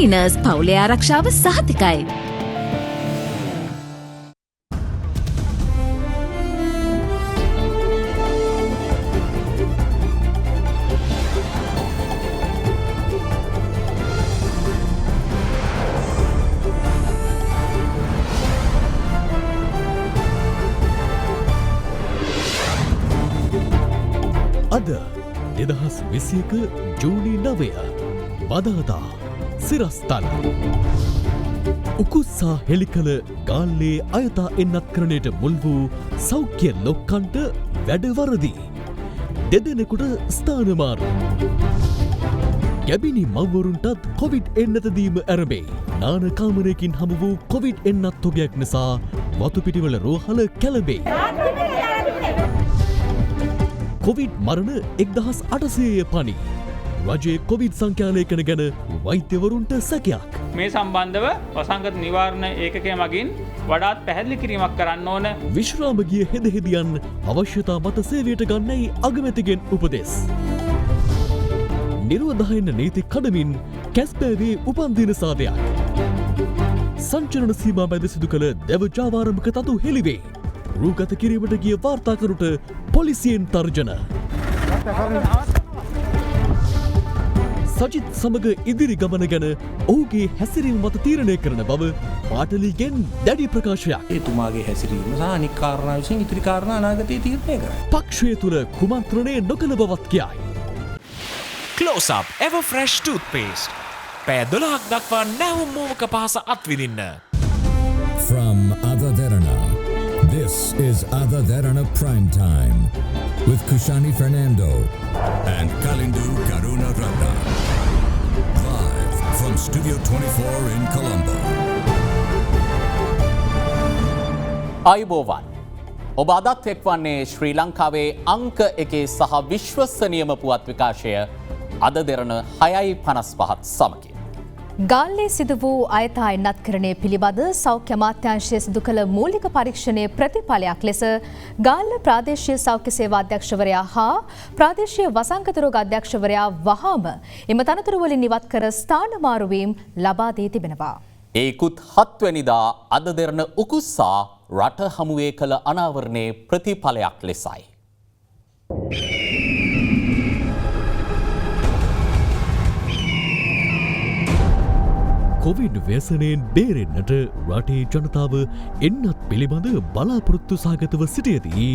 ලීනර්ස් පවුලේ ආරක්ෂාව සහතිකයි. අද 2021 ජූනි 9 බදාදා සිරස්තල උකුස්සා හෙළිකළ ගාල්ලේ අයතා එන්නත් කරණයට මුල් වූ සෞඛ්‍ය ලොක්කන්ට වැඩවරදී දෙදෙනෙකුට ස්ථානමාරු ගැබිනි මව්වරුන්ටත් කොවිඩ් එන්නතදීම ඇරඹේ නාන කාමරයකින් හමු වූ කොවිඩ් එන්නත් තොගයක් නිසා වතුපිටිවල රෝහල කැළඹේ කොවිඩ් මරණ 1800 පනි. රජයේ කොවිඩ් සංඛ්‍යාලේඛන ගැන වෛද්‍යවරුන්ට සැකයක්. මේ සම්බන්ධව වසංගත නිවාරණ ඒකකය මගින් වඩාත් පැහැදිලි කිරීමක් කරන්න ඕන. විශ්‍රාම ගිය හෙදහෙදියන් අවශ්‍යතා මත සේවයට ගන්නයි අගමැතිගෙන් උපදෙස්. නිරෝධායන නීති කඩමින් කැස්පෑවේ උපන්දින සාදයක්. සංචරණ සීමා මැද සිදු කළ දැව ජාවාරම්භක තතු හෙළිවේ. රූගත කිරීමට ගිය වාර්තාකරුට පොලිසියෙන් තර්ජන. සජිත් සමග ඉදිරි ගමන ගැන ඔහුගේ හැසිරීම මත තීරණය කරන බව පාටලීගෙන් දැඩි ප්‍රකාශයක්. එතුමාගේ හැසිරීම සහ අනික් කාරණා විසින් ඉතිරි කාරණා අනාගතයේ තීරණය කරයි. පක්ෂය තුළ කුමන්ත්‍රණය නොකළ බවත් කියයි. Close Up Ever Fresh Toothpaste. පැය 12ක් දක්වා නැවුම් මෝමක පහස අත්විඳින්න. From Ada Derana, this is Ada Derana Prime Time with Kushani Fernando and Kalindu Karuna Rada. Live from Studio 24 in Colombo. අයිබෝවන් ඔබ අදත් එක්වන්නේ ශ්‍රී ලංකාවේ අංක එකේ සහ විශ්වසනීයම පුවත් විකාශය අද දෙරණ 6:55 සමගින්. ගාල්ලේ සිදු වූ අයථා එන්නත්කරණය පිළිබඳ සෞඛ්‍ය අමාත්‍යාංශය සිදු කළ මූලික පරීක්ෂණයේ ප්‍රතිඵලයක් ලෙස ගාල්ල ප්‍රාදේශීය සෞඛ්‍ය සේවා අධ්‍යක්ෂවරයා හා ප්‍රාදේශීය වසංගත රෝග අධ්‍යක්ෂවරයා වහාම එම තනතුරු වලින් ඉවත් කර ස්ථානමාරුවීම් ලබා දී තිබෙනවා. ඒකුත් 7 වෙනිදා අද දෙරණ උකුස්සා රට හමුවේ කළ අනාවරණයේ ප්‍රතිඵලයක් ලෙසයි. කොවිඩ් ව්‍යසනයෙන් බේරෙන්නට රටේ ජනතාව එන්නත් පිළිබඳ බලාපොරොත්තු සහගතව සිටියදී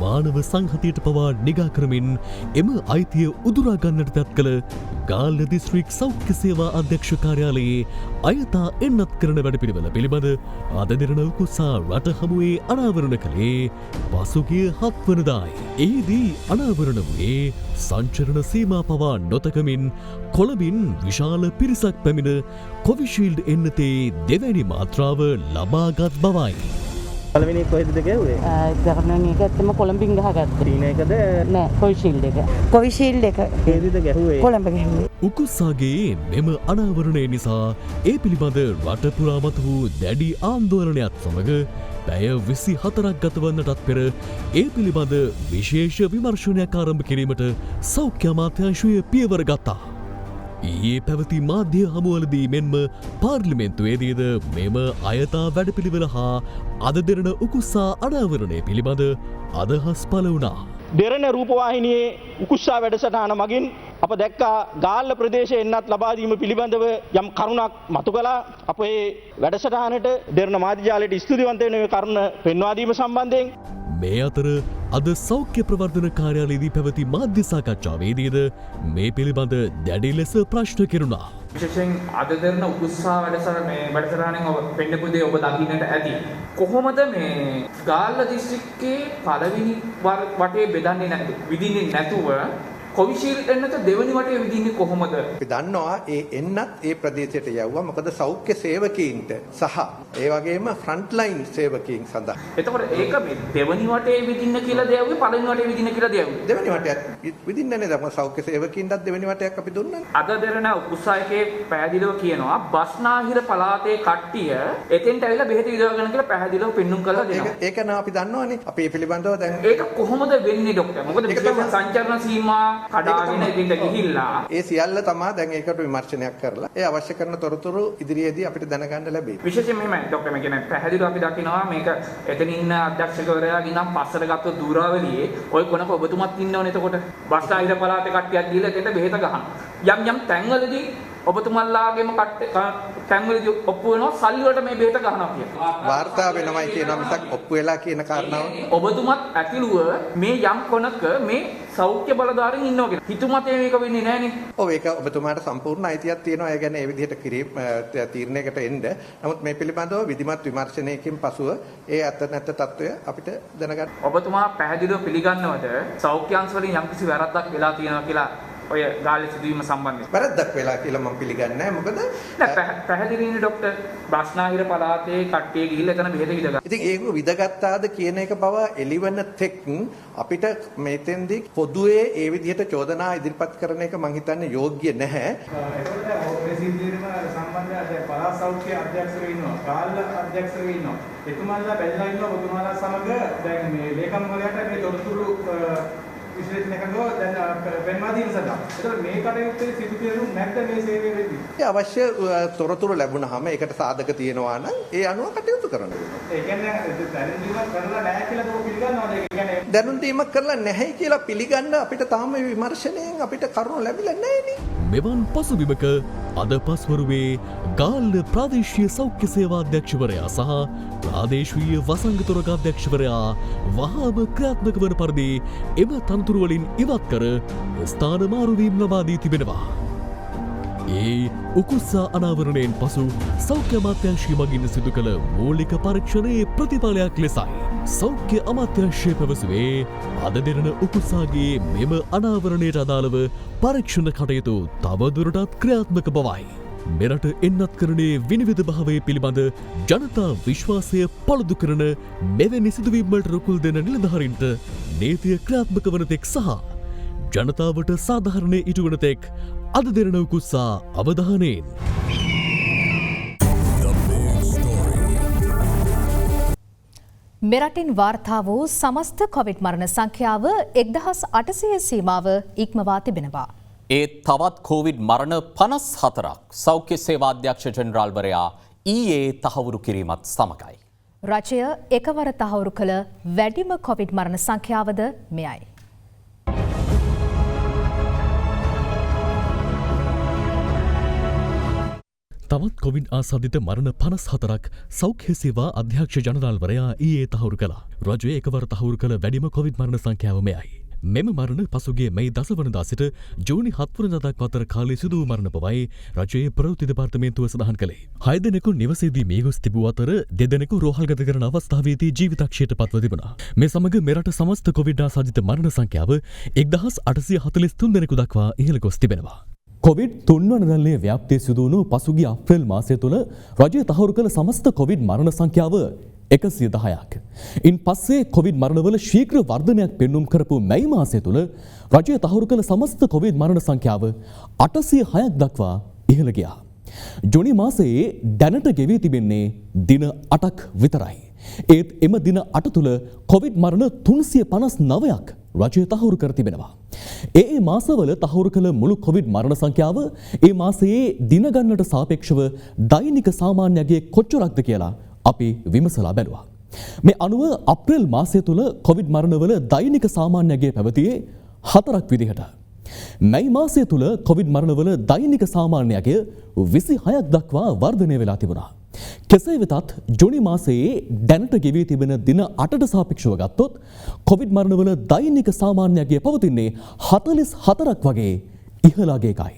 මානව සංහතියට පවා නිගා කරමින් එම අයිතිය උදුරා ගන්නට තත් කළ ගාල්ල දිස්ත්‍රික් සෞඛ්‍ය සේවා අධ්‍යක්ෂ කාර්යාලයේ අයථා එන්නත් කරන වැඩපිළිවෙල පිළිබඳ අද දෙරණ උකුස්සා රට හමුවේ අනාවරණ කළේ පසුගිය 7 වනදායි. එහිදී අනාවරණ වූයේ සංචරණ සීමා පවා නොතකමින් කොළඹින් විශාල පිරිසක් පැමිණ කොවිෂීල්ඩ් එන්නතේ දෙවැනි මාත්‍රාව ලබාගත් බවයි. පළවෙනි කොහෙද ගැහුවේ? ගහන එක ඇත්තම කොළඹින් ගහගත්තා. තීන එකද? නෑ කොවිෂීල්ඩ් එක. කොවිෂීල්ඩ් එක. හේදිද ගැහුවේ? කොළඹ ගැහුවේ. උකුස්සාගේ මෙම අනාවරණය නිසා ඒ පිළිබඳ රට පුරා මත වූ දැඩි ආන්දෝලනයක් සමග පැය 24ක් ගතවන්නටත් පෙර ඒ පිළිබඳ විශේෂ විමර්ශනයක් ආරම්භ කිරීමට සෞඛ්‍ය අමාත්‍යාංශය පියවර ගත්තා. ඊයේ පැවති මාධ්‍ය හමුවලදී මෙන්ම පාර්ලිමේන්තුවේදීද මෙම අයථා වැඩපිළිවෙල හා අද දෙරණ උකුස්සා අනාවරණය පිළිබඳ අදහස් පළ වුණා. දෙරණ රූපවාහිනියේ උකුස්සා වැඩසටහන මගින් අප දැක්කා ගාල්ල ප්‍රදේශයේ එන්නත් ලබා දීම පිළිබඳව යම් කරුණක් මතු කළා. අප මේ වැඩසටහනට දෙරණ මාධ්‍ය ජාලයට ස්තුතිවන්ත වෙන මේ කරුණ පෙන්වා දීම සම්බන්ධයෙන් මේ අතර අද සෞඛ්‍ය ප්‍රවර්ධන කාර්යාලයේදී පැවති මාධ්‍ය සාකච්ඡාවේදීද මේ පිළිබඳ දැඩි ලෙස ප්‍රශ්න කෙරුණා. විශේෂයෙන් අද දෙරණ උකුස්සා වැඩසටහනෙන් ඔබ පෙන්නපු දේ ඔබ දකින්නට ඇති. කොහොමද මේ ගාල්ල දිස්ත්‍රික්කයේ පළවෙනි වටේ බෙදන්නේ විදින්නේ නැතුව කොවිෂීල්ඩ් එන්නත දෙවනි වටේ විදින්නේ කොහොමද? අපි දන්නවා ඒ එන්නත් ඒ ප්‍රදේශයට යවුවා මොකද සෞඛ්‍ය සේවකීන්ට සහ ඒ වගේම ෆ්‍රන්ට් ලයින් සේවකීන් සඳහා. එතකොට ඒක මේ දෙවනි වටේ විදින්න කියලා දෙයවුවේ පළවෙනි වටේ විදින්න කියලා දෙයවුවේ. දෙවනි වටයක් විදින්නේ නැහැ නේද? සෞඛ්‍ය සේවකීන්ටත් දෙවනි වටයක් අපි දුන්නා. අද දෙරණ උකුස්සායකේ පැහැදිලිව කියනවා බස්නාහිර පළාතේ කට්ටිය එතෙන්ට ඇවිල්ලා බෙහෙත විදවගෙන කියලා පැහැදිලිව පෙන්눔 කරලා දෙනවා. ඒක නම් අපි දන්නවනේ. අපි මේ පිළිබඳව දැන් ඒක කොහොමද වෙන්නේ ડોක්ටර්? මොකද විශේෂ සංචාරණ සීමා කඩාගෙන ඉදින්ට ගිහිල්ලා ඒ සියල්ල තමයි දැන් ඒකට විමර්ශනයක් කරලා ඒ අවශ්‍ය කරන තොරතුරු ඉදිරියේදී අපිට දැනගන්න ලැබේ. විශේෂයෙන් මෙහෙමයි ડોක්ටර් මේ කියන්නේ පැහැදිලිව අපි දකිනවා මේක එතන ඉන්න අධ්‍යක්ෂකවරයා ගිනම් පස්සට ගත්ත දූරාවලියේ ওই කොනක ඔබතුමත් ඉන්නවනේ එතකොට බස්නාහිර පළාතේ කට්ටියක් ගිහලා එතෙන්ට බෙහෙත ගහනවා. යම් තැන්වලදී ඔබතුමල්ලාගේම තැන්වලදී ඔප්පු වෙනවා සල්ලි වලට මේ බෙහෙත ගහනවා කියලා. වාර්තා වෙනවයි කියනවා මිසක් ඔප්පු වෙලා කියන කාරණාව. ඔබතුමත් ඇතුළුව මේ යම් කොනක මේ සෞඛ්‍ය බලධාරීන් ඉන්නවා කියලා. හිතුමතේ මේක වෙන්නේ නැහනේ. ඔව් ඒක ඔබතුමාට සම්පූර්ණ අයිතියක් තියෙනවා. ඒ කියන්නේ ඒ විදිහට තීරණයකට එන්න. නමුත් මේ පිළිබඳව විධිමත් විමර්ශනයකින් පසුව ඒ අත නැත්ත తত্ত্বය අපිට දැනගන්න. ඔබතුමා පැහැදිලිව පිළිගන්නවද සෞඛ්‍ය අංශ වලින් යම්කිසි වැරද්දක් වෙලා තියෙනවා කියලා ඔය ගාල්ලේ සිදුවීම සම්බන්ධයෙන්? වැරද්දක් වෙලා කියලා මම පිළිගන්නේ නැහැ. මොකද පැහැදිලිනේ ડોක්ටර් බස්නාහිර පළාතේ කට්ටිය ගිහිල්ලා එතන බෙහෙත විදගත්තා. ඉතින් ඒක විදගත්තාද කියන එක බව එළිවන තෙක් අපිට මෙතෙන්දී පොදුවේ ඒ විදිහට චෝදනා ඉදිරිපත් කරන එක මම හිතන්නේ යෝග්‍ය නැහැ. ඒකට ඔය සිද්ධියේම සම්බන්ධව දැන් පළාත් සෞඛ්‍ය අධ්‍යක්ෂකවරු ඉන්නවා, ගාල්ල අධ්‍යක්ෂකවරු ඉන්නවා. එතුමාලා බැලලා ඉන්නවා ඔබතුමාලා සමග දැන් මේ ලේකම්වරයාට මේ තොරතුරු විශ්ලේෂණය කරනවා දැන් පෙන්වා දීම සඳහා. ඒතකොට මේ කටයුත්තේ සිදු කෙරුණු නැත්නම් මේ සේවය වෙන්නේ. අවශ්‍ය තොරතුරු ලැබුණාම ඒකට සාධක තියෙනවා නම් ඒ අනුව කටයුතු කරන්න වෙනවා. ඒ කියන්නේ දැනුම් දීමක් කරලා නැහැ කියලා ඔබ පිළිගන්නවද? ඒ කියන්නේ දැනුම් දීමක් කරලා නැහැ කියලා පිළිගන්න අපිට තාම මේ විමර්ශනයෙන් අපිට කරුණු ලැබිලා නැහැ නේ. මෙවන් පසුබිමක අද පස්වරුවේ ගාල්ල ප්‍රාදේශීය සෞඛ්‍ය සේවා අධ්‍යක්ෂවරයා සහ ප්‍රාදේශීය වසංගතොරක අධ්‍යක්ෂවරයා වහාම ක්‍රියාත්මක වන පරිදි එම තනතුරු වලින් ඉවත් කර ස්ථාන මාරුවීම් ලබා දී තිබෙනවා. ඒ උකුස්සා අනාවරණයෙන් පසු සෞඛ්‍ය අමාත්‍යාංශය මගින් සිදු කළ මූලික පරීක්ෂණයේ ප්‍රතිඵලයක් ලෙසයි සෞඛ්‍ය අමාත්‍යාංශය පැවසුවේ අද දෙරණ උකුස්සාගේ මෙම අනාවරණයට අදාළව පරීක්ෂණ කටයුතු තවදුරටත් ක්‍රියාත්මක බවයි. මෙරට එන්නත් කරනේ විනිවිධ භාවය පිළිබඳ ජනතා විශ්වාසය පළුදු කරන මෙවැනි සිදුවීම්වලට රුකුල් දෙන නිලධාරීන්ට නීතිය ක්‍රියාත්මක වන තෙක් සහ ජනතාවට සාධාරණය ඉටුවන තෙක් අද දෙරණ උකුස්සා අවධානයෙන්. මෙරටින් වාර්තා වූ සමස්ත කොවිඩ් මරණ සංඛ්‍යාව 1800 සීමාව ඉක්මවා තිබෙනවා. ඒ තවත් කෝවිඩ් මරණ 54ක් සෞඛ්‍ය සේවා අධ්‍යක්ෂ ජෙනරාල්වරයා ඊයේ තහවුරු කිරීමත් සමගයි. රජය එකවර තහවුරු කළ වැඩිම කොවිඩ් මරණ සංඛ්‍යාවද මෙයයි. තවත් කොවිඩ් ආසාදිත මරණ 54ක් සෞඛ්‍ය සේවා අධ්‍යක්ෂ ජනරාල්වරයා ඊයේ තහවුරු කළා. රජය එකවර තහවුරු කළ වැඩිම කොවිඩ් මරණ සංඛ්‍යාව මෙයයි. මෙම මරණ පසුගිය මැයි 10 වනදා සිට ජූනි 7 වනදා දක්වා අතර කාලයේ සිදු වූ මරණ බවයි රජයේ ප්‍රවෘත්ති දෙපාර්තමේන්තුව සඳහන් කළේ. 6 දෙනෙකු නිවසේදී මිය ගොස් තිබූ අතර 2 දෙනෙකු රෝහල්ගත කරන අවස්ථාවේදී ජීවිතක්ෂයට පත්ව තිබුණා. මේ සමග මෙරට සමස්ත කොවිඩ් ආසාදිත මරණ සංඛ්‍යාව 1843 දෙනෙකු දක්වා ඉහළ ගොස් තිබෙනවා. කොවිඩ් 3 වන දළයේ ව්‍යාප්තිය සිදු වුණු පසුගිය අප්‍රේල් මාසය තුළ රජය තහවුරු කළ සමස්ත කොවිඩ් මරණ සංඛ්‍යාව 110ක්. ඉන් පස්සේ කොවිඩ් මරණවල ශීඝ්‍ර වර්ධනයක් පෙන්නුම් කරපු මැයි මාසය තුළ රජය තහවුරු කළ සමස්ත කොවිඩ් මරණ සංඛ්‍යාව 806ක් දක්වා ඉහළ ගියා. ජුනි මාසයේ දැනට ගෙවී තිබෙන්නේ දින 8ක් විතරයි. ඒත් එම දින 8 තුළ කොවිඩ් මරණ 359ක් රජය තහවුරු කර තිබෙනවා. ඒ මාසවල තහවුරු කළ මුළු කොවිඩ් මරණ සංඛ්‍යාව ඒ මාසයේ දින ගණනට සාපේක්ෂව දෛනික සාමාන්‍යගේ කොච්චරක්ද කියලා අපි විමසලා බැලුවා. මේ අනුව අප්‍රේල් මාසය තුළ කොවිඩ් මරණවල දෛනික සාමාන්‍යගේ පැවතියේ 4ක් විදිහට. මැයි මාසය තුළ කොවිඩ් මරණවල දෛනික සාමාන්‍යගේ 26ක් දක්වා වර්ධනය වෙලා තිබුණා. කෙසේ වෙතත් ජුනි මාසයේ දැනට ගෙවී තිබෙන දින 8ට සාපේක්ෂව ගත්තොත් කොවිඩ් මරණවල දෛනික සාමාන්‍යගේ පවතින්නේ 44ක් වගේ ඉහළාගේකයි.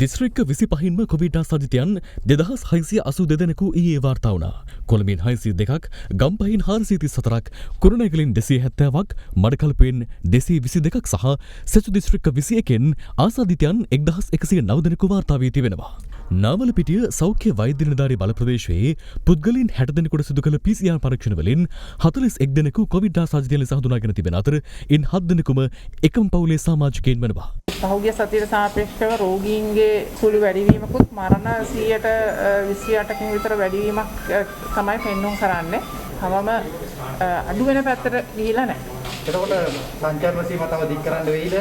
දිස්ත්‍රික්ක 25න්ම කොවිඩ් ආසාදිතයන් 2682 දෙනෙකු ඊයේ වාර්තා වුණා. කොළඹින් 602ක්, ගම්පහින් 434ක්, කුරුණෑගලින් 270ක්, මඩකලපුවෙන් 222ක් සහ සෙසු දිස්ත්‍රික්ක 21න් ආසාදිතයන් 1109 දෙනෙකු වාර්තා වී තිබෙනවා. නාවලපිටිය සෞඛ්‍ය වෛද්‍ය නිලධාරී බල ප්‍රදේශයේ පුද්ගලයන් 60 දෙනෙකුට සිදු කළ PCR පරීක්ෂණ වලින් 41 දෙනෙකු කොවිඩ් ආසාදිතයන් ලෙස හඳුනාගෙන තිබෙන අතර ඉන් 7 දෙනෙකුම එකම පවුලේ සමාජිකයින් වෙනවා. පහුගිය සතියට සාපේක්ෂව රෝගීන්ගේ සුළු වැඩිවීමකුත් මරණ 128කින් විතර වැඩිවීමක් තමයි පෙන්වුම් කරන්නේ. හැමම අඩු වෙන පැත්තට ගිහිලා නැහැ. එතකොට සංචාරන සීමා තව දික් කරන්න වෙයිද?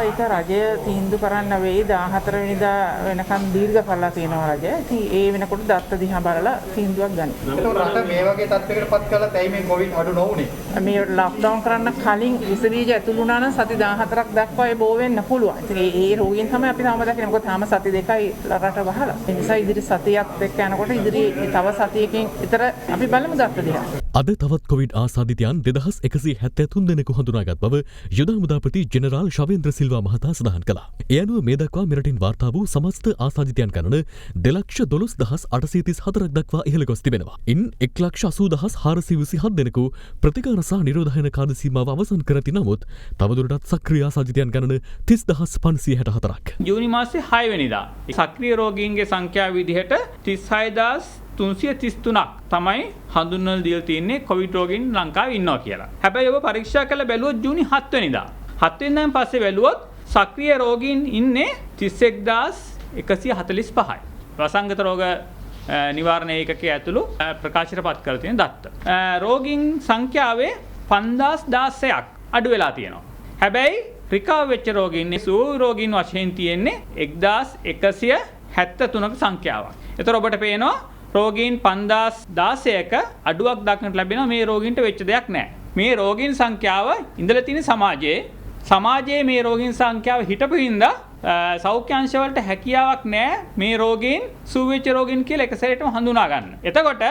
ඒක රජය තීන්දුව කරන්න වෙයි 14 වෙනිදා වෙනකන් දීර්ඝ කරලා තියෙනවා රජය. ඉතින් ඒ වෙනකොට දත්ත දිහා බලලා තීන්දුවක් ගන්න. එතකොට රට මේ වගේ තත්යකට පත් කළා තැයි මේ කොවිඩ් අඩු නොවුනේ. මේ ලොක්ඩවුන් කරන්න කලින් විස බීජ ඇතුළු වුණා නම් සති 14ක් දක්වා ඒ බෝ වෙන්න පුළුවන්. ඉතින් ඒ රෝගීන් තමයි අපි තාම දකින්නේ. මොකද තාම සති දෙකයි රට වහලා. ඒ නිසා ඉදිරි සතියක් එක්ක යනකොට ඉදිරි තව සතියකින් විතර අපි බලමු දත්ත දිහා. අද තවත් කොවිඩ් ආසාදිතයන් 2173 දෙනෙකු හඳුනාගත් බව යුද හමුදාපති ජෙනරාල් ශවේන්ද්‍ර සිල්වා මහතා සඳහන් කළා. ඒ අනුව මේ දක්වා මෙරටින් වාර්තා වූ සමස්ත ආසාදිතයන් ගණන 2,12,834ක් දක්වා ඉහළ ගොස් තිබෙනවා. ඉන් 1,80,427 දෙනෙකු ප්‍රතිකාර සහ නිරෝධායන කාල සීමාව අවසන් කර ඇති නමුත් තවදුරටත් සක්‍රීය ආසාදිතයන් ගණන 30,564ක්. ජූනි මාසේ 6 වෙනිදා සක්‍රීය රෝගීන්ගේ සංඛ්‍යාව විදිහට 36,333ක් තමයි හඳුන්වලා දීලා තියෙන්නේ කොවිඩ් රෝගීන් ලංකාවේ ඉන්නවා කියලා. හැබැයි ඔබ පරීක්ෂා කරලා බැලුවොත් ජූනි 7 වෙනිදා. 7 වෙනිදාන් පස්සේ බැලුවොත් සක්‍රීය රෝගීන් ඉන්නේ 31,145යි. වසංගත රෝග නිවාරණ ඒකකයේ ඇතුළු ප්‍රකාශයට පත් කර තියෙන දත්ත. රෝගීන් සංඛ්‍යාවේ 5,016ක් අඩු වෙලා තියෙනවා. හැබැයි රිකවර් වෙච්ච රෝගීන් සුව රෝගීන් වශයෙන් තියෙන්නේ 1,173ක සංඛ්‍යාවක්. ඒතර ඔබට පේනවා රෝගීන් 5,016ක අඩුවක් දක්නට ලැබෙනවා. මේ රෝගීන්ට වෙච්ච දෙයක් නැහැ. මේ රෝගීන් සංඛ්‍යාව ඉඳලා තියෙන සමාජයේ මේ රෝගීන් සංඛ්‍යාව හිටපු හින්දා සෞඛ්‍ය අංශවලට හැකියාවක් නැහැ මේ රෝගීන් සුවවෙච්ච රෝගීන් කියලා එක සැරේටම හඳුනා ගන්න. එතකොට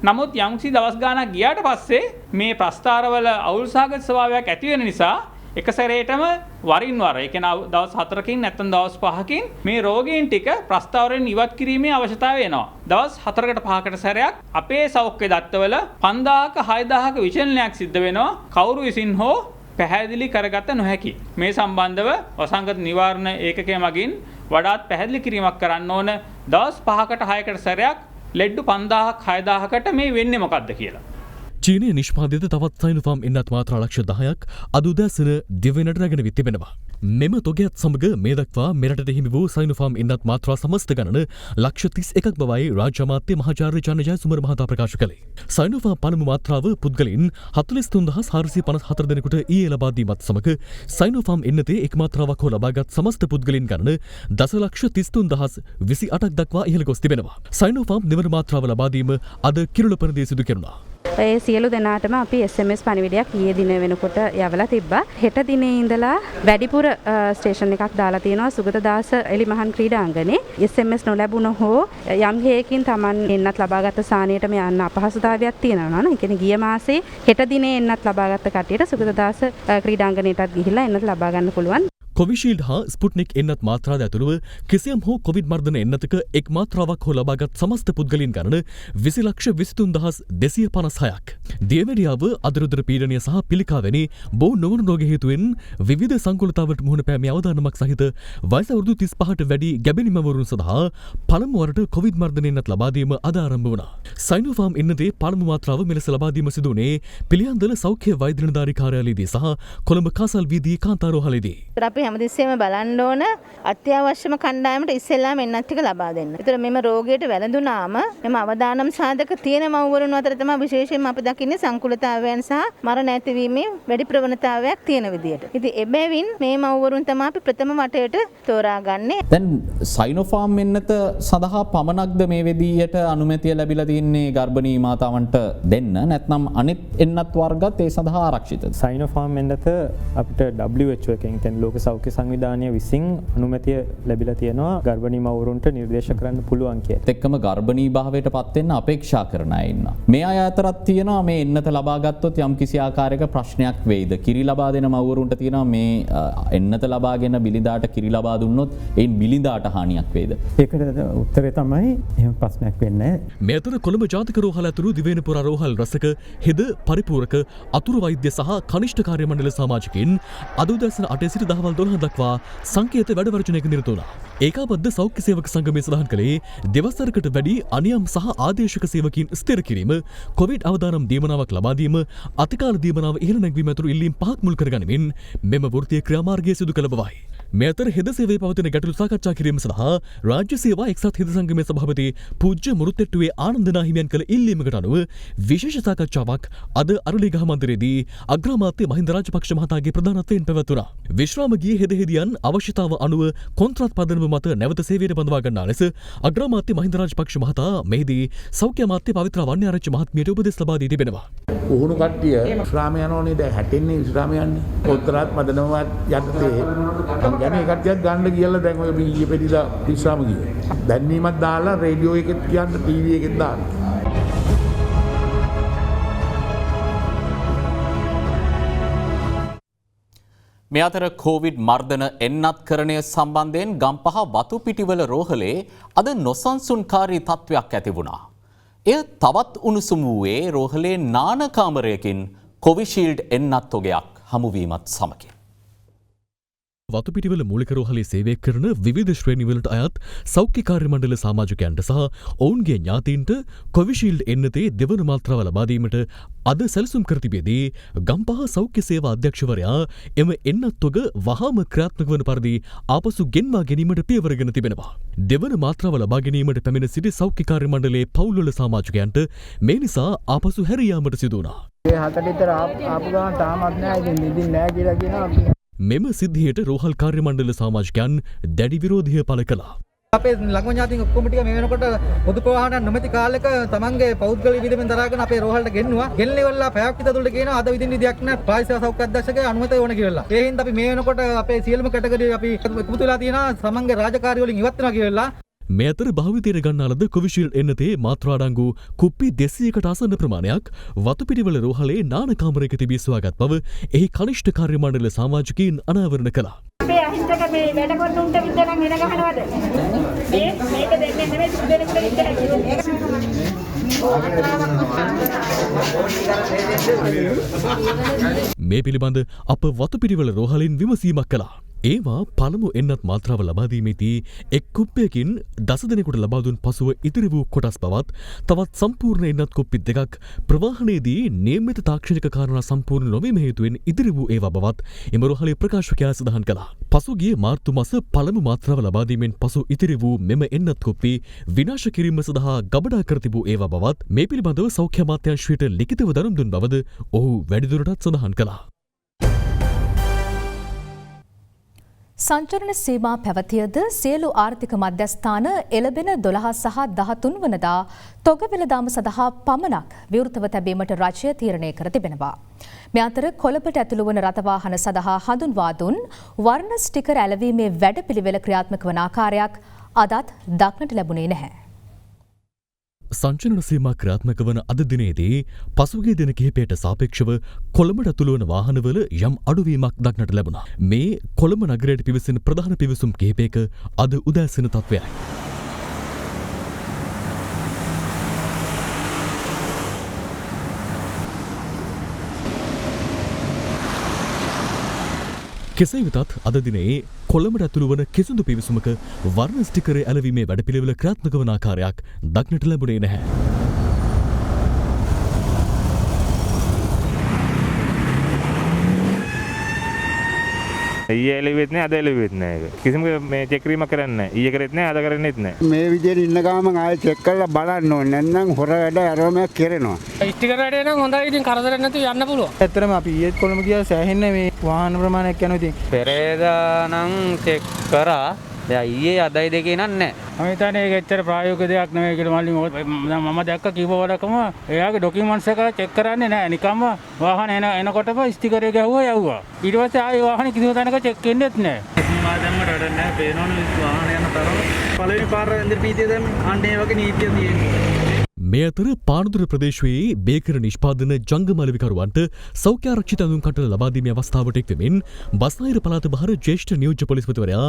නමුත් යම්කිසි දවස් ගාණක් ගියාට පස්සේ මේ ප්‍රස්ථාරවල අවුල්සහගත ස්වභාවයක් ඇති වෙන නිසා එක සැරේටම වරින් වර ඒ කියන්නේ දවස් 4කින් නැත්නම් දවස් 5කින් මේ රෝගීන් ටික ප්‍රස්ථාරයෙන් ඉවත් කිරීමේ අවශ්‍යතාවය එනවා. දවස් 4කට 5කට සැරයක් අපේ සෞඛ්‍ය දත්තවල 5000ක 6000ක විචලනයක් සිද්ධ වෙනවා. කවුරු විසින් හෝ පැහැදිලි කරගත නොහැකි. මේ සම්බන්ධව වසංගත නිවාරණ ඒකකය මගින් වඩාත් පැහැදිලි කිරීමක් කරන්න ඕන. දවස් 5කට 6කට සැරයක් ලෙඩ්ඩු 5000ක් 6000කට මේ වෙන්නේ මොකද්ද කියලා. චීනය නිෂ්පාදිත තවත් සයිනෝෆාම් එන්නත් මාත්‍රා ලක්ෂ 10ක් අද උදෑසන දිවෙනට රැගෙන තිබෙනවා. මෙම තොගයත් සමග මේ දක්වා මෙරටට හිමි වූ සයිනෝෆාම් එන්නත් මාත්‍රා සමස්ත ගණන ලක්ෂ 31ක් බවයි රාජ්‍ය අමාත්‍ය මහාචාර්ය ජයසුමර මහතා ප්‍රකාශ කළේ. සයිනෝෆාම් පළමු මාත්‍රාව පුද්ගලයන් 43454 දෙනෙකුට ඊයේ ලබා දීමත් සමග සයිනෝෆාම් එන්නතේ එක් මාත්‍රාවක් හෝ ලබාගත් සමස්ත පුද්ගලයන් ගණන දසලක්ෂ 33028ක් දක්වා ඉහළ ගොස් තිබෙනවා. සයිනෝෆාම් දෙවන මාත්‍රාව ලබා දීම අද කිරුළපනදී සිදු කෙරුණා. ඒ සියලු දෙනාටම අපි SMS පණිවිඩයක් ඊයේ දින වෙනකොට යවලා තිබ්බා. හෙට දිනේ ඉඳලා වැඩිපුර ස්ටේෂන් එකක් දාලා තියෙනවා සුගතදාස එලිමහන් ක්‍රීඩාංගණේ. SMS නොලැබුණ හෝ යම් හේකින් Taman එන්නත් ලබාගත් සානියටම යන්න අපහසුතාවයක් තියෙනවා නේද? ඒ කියන්නේ ගිය මාසේ හෙට දිනේ එන්නත් ලබාගත් කට්ටියට සුගතදාස ක්‍රීඩාංගණයටත් ගිහිල්ලා එන්නත් ලබා ගන්න පුළුවන්. කොවිශීල්ඩ් හා ස්පුට්නික් එන්නත් මාත්‍රාද ඇතුළුව කිසියම් හෝ කොවිඩ් මර්ධන එන්නතක එක් මාත්‍රාවක් හෝ ලබාගත් සමස්ත පුද්ගලයන් ගණන 20,23,256ක්. දියවැඩියාව අදරුදර පීඩනය සහ පිළිකා වැනි බොහෝ නොවන රෝග හේතුවෙන් විවිධ සංකලතාවට මුහුණ පෑමේ අවදානමක් සහිත වයස අවුරුදු 35ට වැඩි ගැබිනිමවරුන් සඳහා පළමු වරට කොවිඩ් මර්ධන එන්නත් ලබා දීම අද ආරම්භ වුණා. සයිනෝෆාම් එන්නතේ පළමු මාත්‍රාව මෙලෙස ලබා දීම සිදු වුණේ පිළියන්දල සෞඛ්‍ය වෛද්‍ය නිලධාරී කාර්යාලයේදී සහ කොළඹ කාසල් වීදී කාන්තාරෝහලේදී. හැමතිස්සෙම බලන්න ඕන අත්‍යවශ්‍යම කණ්ඩායමට ඉස්සෙල්ලාම එන්නත් ටික ලබා දෙන්න. ඒතර මෙම රෝගයට වැළඳුනාම මෙම අවදානම් සාධක තියෙන මව්වරුන් අතර තමයි විශේෂයෙන්ම අපි දකින්නේ සංකුලතාවයන් සහ මරණ ඇතිවීමේ වැඩි ප්‍රවණතාවයක් තියෙන විදියට. ඉතින් එබැවින් මේ මව්වරුන් තමයි අපි ප්‍රථම වටේට තෝරාගන්නේ. දැන් සයිනෝෆාම් එන්නත සඳහා පමණක්ද මේ වෙදියට අනුමැතිය ලැබිලා තින්නේ ගර්භණී මාතාවන්ට දෙන්න නැත්නම් අනිත් එන්නත් වර්ගත් ඒ සඳහා ආරක්ෂිතද? සයිනෝෆාම් එන්නත අපිට WHO එකෙන් දැන් ලෝක සෞඛ්‍ය සංවිධානය විසින් අනුමැතිය ලැබිලා තියෙනවා ගර්භණී මව්වරුන්ට නිර්දේශ කරන්න පුළුවන් කියලා. එක්කම ගර්භණී භාවයට පත් වෙන්න අපේක්ෂා කරන අය ඉන්නවා. මේ අය අතරත් තියෙනවා මේ එන්නත ලබා ගත්තොත් යම් කිසි ආකාරයක ප්‍රශ්නයක් වෙයිද? කිරි ලබා දෙන මව්වරුන්ට තියෙනවා මේ එන්නත ලබාගෙන බිලිඳාට කිරි ලබා දුන්නොත් එයින් බිලිඳාට හානියක් වෙයිද? ඒකට උත්තරේ තමයි එහෙම ප්‍රශ්නයක් වෙන්නේ නැහැ. මේ අතර කොළඹ ජාතික රෝහල ඇතුළු දිවයිනපුර රෝහල් රසක හෙද පරිපූරක අතුරු වෛද්‍ය සහ කනිෂ්ඨ කාර්ය මණ්ඩල සමාජිකින් අද උදෑසන 8 සිට දහවල් 12 දක්වා සංකේත වැඩවර්ජනයක නිරත වුණා. ඒකාබද්ධ සෞඛ්‍ය සේවක සංගමය සඳහන් කළේ දෙවසරකට වැඩි අනියම් සහ ආදේශක සේවකීන් ස්ථිර කිරීම, කොවිඩ් අවදානම් දීමනාවක් ලබා දීම, අතිකාල දීමනාව ඉහළ නැංවීම ඇතුළු ඉල්ලීම් 5ක් මුල් කරගනිමින් මෙම වෘත්තීය ක්‍රියාමාර්ගය සිදු කළ බවයි. මේ අතර හෙද සේවයේ පවතින ගැටලු සාකච්ඡා කිරීම සඳහා රාජ්‍ය සේවා එක්සත් හෙද සංගමයේ සභාපති පූජ්‍ය මුරුත්තෙට්ටුවේ ආනන්ද නාහිමියන් කළ ඉල්ලීමකට අනුව විශේෂ සාකච්ඡාවක් අද අරලිගහ මන්දිරයේදී අග්‍රාමාත්‍ය මහින්ද රාජපක්ෂ මහතාගේ ප්‍රධානත්වයෙන් පැවැත්වුණා. විශ්‍රාම ගිය හෙදහෙදියන් අවශ්‍යතාව අනුව කොන්ත්‍රාත් පදනම මත නැවත සේවයට බඳවා ගන්නා ලෙස අග්‍රාමාත්‍ය මහින්ද රාජපක්ෂ මහතා මෙහිදී සෞඛ්‍ය අමාත්‍ය පවිත්‍රා වන්‍යාරච්චි මහත්මියට උපදෙස් ලබා දී තිබෙනවා. පුහුණු කට්ටිය විශ්‍රාම යනෝනේ දැන් හැටෙන්නේ විශ්‍රාම යන්නේ. කොන්ත්‍රාත් පදනමවත් යටතේ ගැන එකටියක් ගන්න කියලා දැන් ඔය ඊයේ පෙරිලා විශ්‍රාම ගියේ. දැන්වීමක් දාලා රේඩියෝ එකෙත් කියන්න ටීවී එකෙත් දාන්න. මේ අතර කොවිඩ් මර්ධන එන්නත්කරණය සම්බන්ධයෙන් ගම්පහ වතුපිටිවල රෝහලේ අද නොසන්සුන්කාරී තත්ත්වයක් ඇති වුණා. එය තවත් උණුසුම් වූයේ රෝහලේ නාන කාමරයකින් කොවිෂීල්ඩ් එන්නත් තොගයක් හමුවීමත් සමගින්. වතුපිටිවල මූලික රෝහලේ සේවය කරන විවිධ ශ්‍රේණිවලට අයත් සෞඛ්‍ය කාර්ය මණ්ඩල සමාජිකයන්ට සහ ඔවුන්ගේ ඥාතීන්ට කොවිෂීල්ඩ් එන්නතේ දෙවන මාත්‍රාව ලබා දීමට අද සැලසුම් කර තිබෙදී ගම්පහ සෞඛ්‍ය සේවා අධ්‍යක්ෂවරයා එම එන්නත් තොග වහාම ක්‍රියාත්මක වන පරිදි ආපසු ගෙන්වා ගැනීමට පියවරගෙන තිබෙනවා. දෙවන මාත්‍රාව ලබා ගැනීමට පැමිණ සිටි සෞඛ්‍ය කාර්ය මණ්ඩලයේ පවුල්වල සමාජිකයන්ට මේ නිසා ආපසු හැරී යාමට සිදු වුණා. ඒ හතට විතර ආපු ගමන් තාමත් නෑ ඉතින් නෑ කියලා කියනවා. මෙම සිද්ධියට රෝහල් කාර්ය මණ්ඩල සමාජිකයන් දැඩි විරෝධය පළ කළා. අපේ ළඟම ඥාතීන් ඔක්කොම ටික මේ වෙනකොට පොදු ප්‍රවාහන නොමැති කාලෙක තමන්ගේ පෞද්ගලික විදිහෙන් දරාගෙන අපේ රෝහලට ගෙන්නුවා. ගෙන්ලෙවලා පැයක් විතර දුරට කියනවා අද විදිහින් විදියක් නෑ ප්‍රාදේශීය සෞඛ්‍ය අධ්‍යක්ෂකගේ අනුමැතිය ඕන කියලා. ඒ හින්දා අපි මේ වෙනකොට අපේ සියලුම කැටගරි අපි එකතු වෙලා තියෙනවා තමන්ගේ රාජකාරී වලින් ඉවත් වෙනවා කියලා. මේ අතර භාවිතයට ගන්නා ලද කොවිෂීල්ඩ් එන්නතේ මාත්‍රාඩංගු කුප්පි 200කට ආසන්න ප්‍රමාණයක් වතුපිටිවල රෝහලේ නාන කාමරයක තිබී සොයාගත් බව එහි කනිෂ්ඨ කාර්ය මණ්ඩල සමාජිකයින් අනාවරණ කළා. අපේ අහිංසක මේ වැඩ කරන උන්ට විද්ද නම් එන ගහනවද? මේක දෙන්නේ නෙමෙයි සුදෙනෙකුට විද්ද. මේ පිළිබඳ අප වතුපිටිවල රෝහලින් විමසීමක් කළා. ඒවා පළමු එන්නත් මාත්‍රාව ලබාදීමේදී එක් කුප්පයකින් දස දෙනෙකුට ලබා දුන් පසුව ඉතිරි වූ කොටස් බවත් තවත් සම්පූර්ණ එන්නත් කුප්පි දෙකක් ප්‍රවාහනයේදී නියමිත තාක්ෂණික කාරණා සම්පූර්ණ නොවීම හේතුවෙන් ඉතිරි වූ ඒවා බවත් එම රෝහලේ ප්‍රකාශකයා සඳහන් කළා. පසුගිය මාර්තු මාස පළමු මාත්‍රාව ලබා දීමෙන් පසු ඉතිරි වූ මෙම එන්නත් කුප්පි විනාශ කිරීම සඳහා ගබඩා කර තිබූ ඒවා බවත් මේ පිළිබඳව සෞඛ්‍ය අමාත්‍යාංශයට ලිඛිතව දැනුම් දුන් බවද ඔහු වැඩිදුරටත් සඳහන් කළා. සංචරණ සීමා පැවතියද සියලු ආර්ථික මධ්‍යස්ථාන එළබෙන 12 සහ 13 වනදා තොග වෙළඳාම සඳහා පමණක් විවෘතව තැබීමට රජය තීරණය කර තිබෙනවා. මේ අතර කොළඹට ඇතුළු වන රථවාහන සඳහා හඳුන්වා දුන් වර්ණ ස්ටිකර් ඇලවීමේ වැඩපිළිවෙල ක්‍රියාත්මක වන ආකාරයක් අදත් දක්නට ලැබුණේ නැහැ. සංචලන සීමා ක්‍රියාත්මක වන අද දිනේදී පසුගිය දින කිහිපයට සාපේක්ෂව කොළඹට ඇතුළු වන වාහනවල යම් අඩුවීමක් දක්නට ලැබුණා. මේ කොළඹ නගරයට පිවිසෙන ප්‍රධාන පිවිසුම් කිහිපයක අද උදෑසන තත්ත්වයයි. කෙසේ වෙතත් අද දිනේ කොළඹට ඇතුළු වන කිසිදු පිවිසුමක වර්ණ ස්ටිකරය ඇලවීමේ වැඩපිළිවෙල ක්‍රියාත්මක වන ආකාරයක් දක්නට ලැබුණේ නැහැ. ඊයේ එළිවෙත් නෑ අද එළිවෙත් නෑ ඒක. කිසිම මේ චෙක් කිරීමක් කරන්නේ නෑ. ඊයේ කරෙත් නෑ අද කරන්නේත් නෑ. මේ විදිහට ඉන්න ගමන් ආයෙ චෙක් කරලා බලන්න ඕනේ. නැත්නම් හොර වැඩ අරමයක් කරනවා. ස්ටිකර් වැඩේ නම් හොඳයි ඉතින් කරදරයක් නැතුව යන්න පුළුවන්. ඇත්තටම අපි ඊයේත් කොළඹ ගියා සෑහෙන්නේ මේ වාහන ප්‍රමාණයක් යනවා ඉතින්. පෙරේදා නම් චෙක් කරා. දැන් ඊයේ අදයි දෙකේ නෑ. මම හිතන්නේ ඒක ඇත්තට ප්‍රායෝගික දෙයක් නෙවෙයි කියලා මල්ලි මම දැක්ක කිව්ව වලකම එයාගේ ඩොකියුමන්ට්ස් එක චෙක් කරන්නේ නැහැ නිකම්ම වාහන එනකොටම ස්ටිකර් එක ගැහුවා යවුවා ඊට පස්සේ ආයේ වාහනේ කිසිම තැනක චෙක් වෙන්නේත් නැහැ මම දැම්මට වැඩ නැහැ පේනවනේ වාහන යන තරම පළවෙනි පාර ඉන්ද්‍රපීතිය දැන් අන්නේ වගේ නීතියක් තියෙනවා මේ අතර පානදුර ප්‍රදේශයේ බේකර නිෂ්පාදන ජංගම අලෙවිකරුවන්ට සෞඛ්‍ය ආරක්ෂිත ඇඳුම් කටල ලබා දීමේ අවස්ථාවට එක්වෙමින් බස්නාහිර පළාත බහර ජ්‍යෙෂ්ඨ නියෝජ්‍ය පොලිස්පතිවරයා